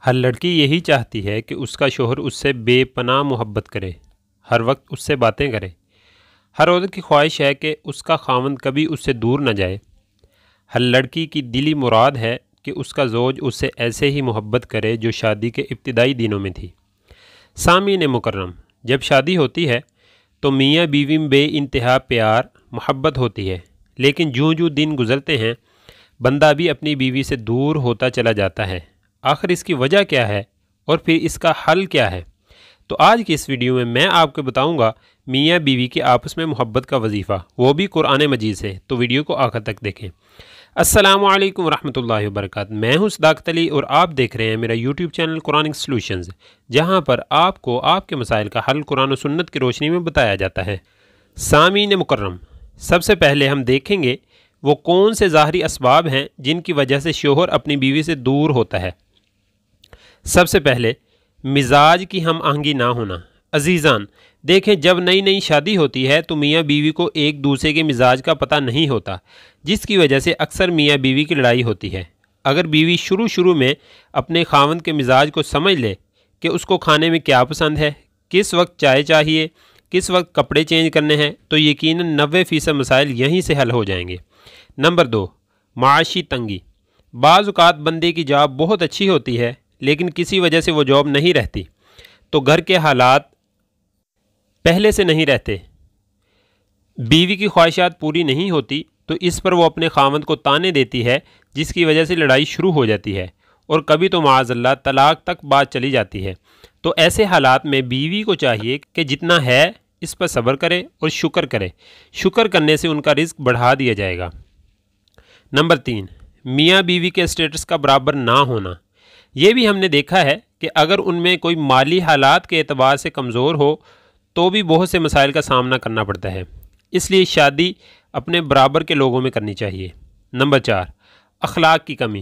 हर लड़की यही चाहती है कि उसका शोहर उससे बेपनाह मोहब्बत करे, हर वक्त उससे बातें करे। हर औरत की ख्वाहिश है कि उसका खावंद कभी उससे दूर न जाए। हर लड़की की दिली मुराद है कि उसका ज़ौज उससे ऐसे ही मोहब्बत करे जो शादी के इब्तिदाई दिनों में थी। सामीन मुकर्रम, जब शादी होती है तो मियाँ बीवी में बेइंतहा प्यार मोहब्बत होती है, लेकिन जूँ जूँ दिन गुजरते हैं बंदा भी अपनी बीवी से दूर होता चला जाता है। आखिर इसकी वजह क्या है और फिर इसका हल क्या है? तो आज की इस वीडियो में मैं आपको बताऊंगा मियाँ बीवी के आपस में मोहब्बत का वजीफ़ा, वो भी कुरान मजीद से। तो वीडियो को आखिर तक देखें। अस्सलामु अलैकुम रहमतुल्लाहि व बरकातहू। मैं हूं सदाकत अली और आप देख रहे हैं मेरा यूट्यूब चैनल कुरानिक सॉल्यूशंस, जहां पर आपको आपके मसाइल का हल कुरान और सुन्नत की रोशनी में बताया जाता है। सामीन मुकर्रम, सबसे पहले हम देखेंगे वो कौन से ज़ाहरी असबाब हैं जिनकी वजह से शोहर अपनी बीवी से दूर होता है। सबसे पहले मिजाज की हम आहंगी ना होना। अजीज़ान, देखें, जब नई नई शादी होती है तो मियाँ बीवी को एक दूसरे के मिजाज का पता नहीं होता, जिसकी वजह से अक्सर मियाँ बीवी की लड़ाई होती है। अगर बीवी शुरू शुरू में अपने खावंद के मिजाज को समझ ले कि उसको खाने में क्या पसंद है, किस वक्त चाय चाहिए, किस वक्त कपड़े चेंज करने हैं, तो यकीनन 90% मसाइल यहीं से हल हो जाएंगे। नंबर 2, माशी तंगी। बाज़ औक़ात बंदे की जॉब बहुत अच्छी होती है, लेकिन किसी वजह से वो जॉब नहीं रहती, तो घर के हालात पहले से नहीं रहते, बीवी की ख्वाहिशात पूरी नहीं होती, तो इस पर वो अपने खामद को ताने देती है, जिसकी वजह से लड़ाई शुरू हो जाती है और कभी तो माअज़ल्लाह तलाक तक बात चली जाती है। तो ऐसे हालात में बीवी को चाहिए कि जितना है इस पर सब्र करे और शुक्र करे। शुक्र करने से उनका रिज़्क बढ़ा दिया जाएगा। नंबर 3, मियाँ बीवी के स्टेटस का बराबर ना होना। ये भी हमने देखा है कि अगर उनमें कोई माली हालात के एतबार से कमज़ोर हो तो भी बहुत से मसाइल का सामना करना पड़ता है, इसलिए शादी अपने बराबर के लोगों में करनी चाहिए। नंबर 4, अखलाक की कमी।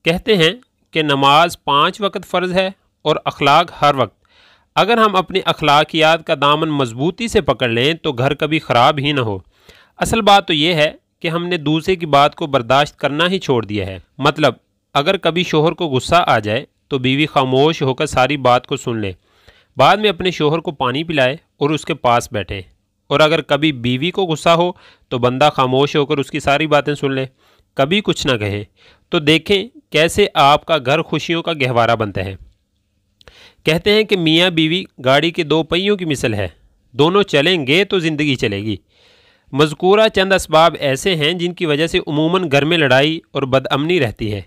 कहते हैं कि नमाज 5 वक्त फ़र्ज़ है और अखलाक हर वक्त। अगर हम अपनी अखलाकियात का दामन मजबूती से पकड़ लें तो घर कभी ख़राब ही ना हो। असल बात तो यह है कि हमने दूसरे की बात को बर्दाश्त करना ही छोड़ दिया है। मतलब अगर कभी शोहर को गुस्सा आ जाए तो बीवी खामोश होकर सारी बात को सुन ले, बाद में अपने शोहर को पानी पिलाए और उसके पास बैठे। और अगर कभी बीवी को गुस्सा हो तो बंदा खामोश होकर उसकी सारी बातें सुन ले, कभी कुछ ना कहे। तो देखें कैसे आपका घर खुशियों का गहवारा बनता है। कहते हैं कि मियाँ बीवी गाड़ी के 2 पहियों की मिसल है, दोनों चलेंगे तो ज़िंदगी चलेगी। मज़कूरा चंद असबाब ऐसे हैं जिनकी वजह से उमूमन घर में लड़ाई और बदअमनी रहती है।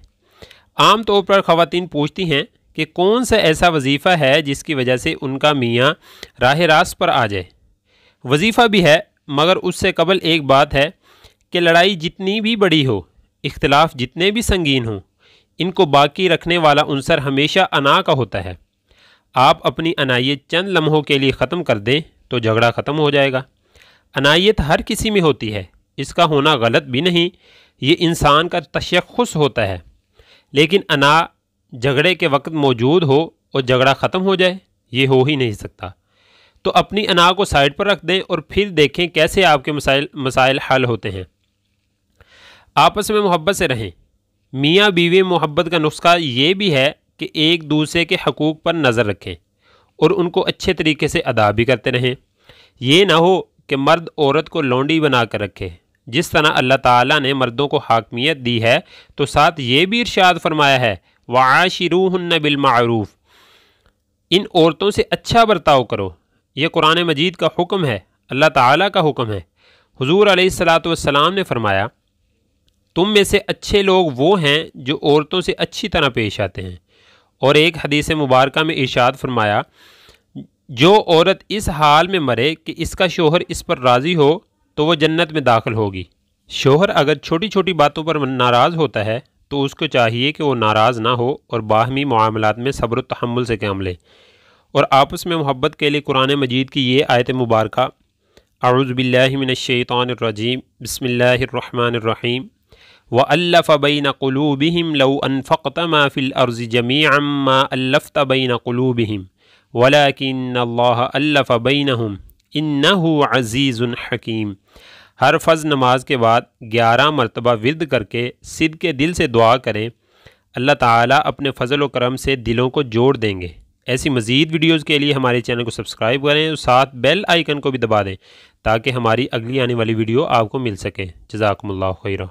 आम तौर पर ख़वातीन पूछती हैं कि कौन सा ऐसा वजीफ़ा है जिसकी वजह से उनका मियाँ राह रास्त पर आ जाए। वजीफ़ा भी है, मगर उससे कबल एक बात है कि लड़ाई जितनी भी बड़ी हो, इख्तिलाफ जितने भी संगीन हों, इनको बाकी रखने वाला उनसर हमेशा अना का होता है। आप अपनी अनायत चंद लम्हों के लिए ख़त्म कर दें तो झगड़ा ख़त्म हो जाएगा। अनायत हर किसी में होती है, इसका होना गलत भी नहीं, ये इंसान का तशख़्ख़ुस होता है। लेकिन अना झगड़े के वक्त मौजूद हो और झगड़ा ख़त्म हो जाए, ये हो ही नहीं सकता। तो अपनी अना को साइड पर रख दें और फिर देखें कैसे आपके मसाइल हल होते हैं। आपस में मोहब्बत से रहें। मियाँ बीवी मोहब्बत का नुस्खा ये भी है कि एक दूसरे के हकूक़ पर नज़र रखें और उनको अच्छे तरीके से अदा भी करते रहें। ये ना हो कि मर्द औरत को लौंडी बना कर रखे। जिस तरह अल्लाह ताला ने मर्दों को हाकमियत दी है, तो साथ ये भी इरशाद फरमाया है, वआशिरूहुन्ना बिलमारूफ, इन औरतों से अच्छा बर्ताव करो। यह कुरान मजीद का हुक्म है, अल्लाह ताला का हुक्म है। हुजूर अलैहिस्सलातु वस्सलाम ने फरमाया, तुम में से अच्छे लोग वो हैं जो औरतों से अच्छी तरह पेश आते हैं। और एक हदीस मुबारका में इरशाद फरमाया, जो औरत इस हाल में मरे कि इसका शोहर इस पर राज़ी हो तो वह जन्नत में दाखिल होगी। शोहर अगर छोटी छोटी बातों पर नाराज़ होता है तो उसको चाहिए कि वो नाराज़ ना हो और बाहमी मुआमलात में सब्र व तहम्मुल से काम ले। और आपस में मोहब्बत के लिए कुरान मजीद की ये आयत मुबारका, अऊज़ु बिल्लाहि मिनश्शैतानिर रजीम, बिस्मिल्लाहिर रहमानिर रहीम, वअल्लफ़ बैन क़ुलूबिहिम लौ अनफ़क़त मा फ़िल अर्ज़ि जमीअन मा अल्लफ़त बैन क़ुलूबिहिम वलाकिन्नल्लाह अल्लफ़ बैनहुम इन्नहु अज़ीज़ुन हकीम। हर फ़र्ज़ नमाज के बाद 11 मरतबा विर्द करके सिद्क़ के दिल से दुआ करें, अल्लाह ताला अपने फ़ज़ल व करम से दिलों को जोड़ देंगे। ऐसी मज़ीद वीडियोज़ के लिए हमारे चैनल को सब्सक्राइब करें और साथ बेल आइकन को भी दबा दें ताकि हमारी अगली आने वाली वीडियो आपको मिल सके। जज़ाकुमुल्लाहु खैरा।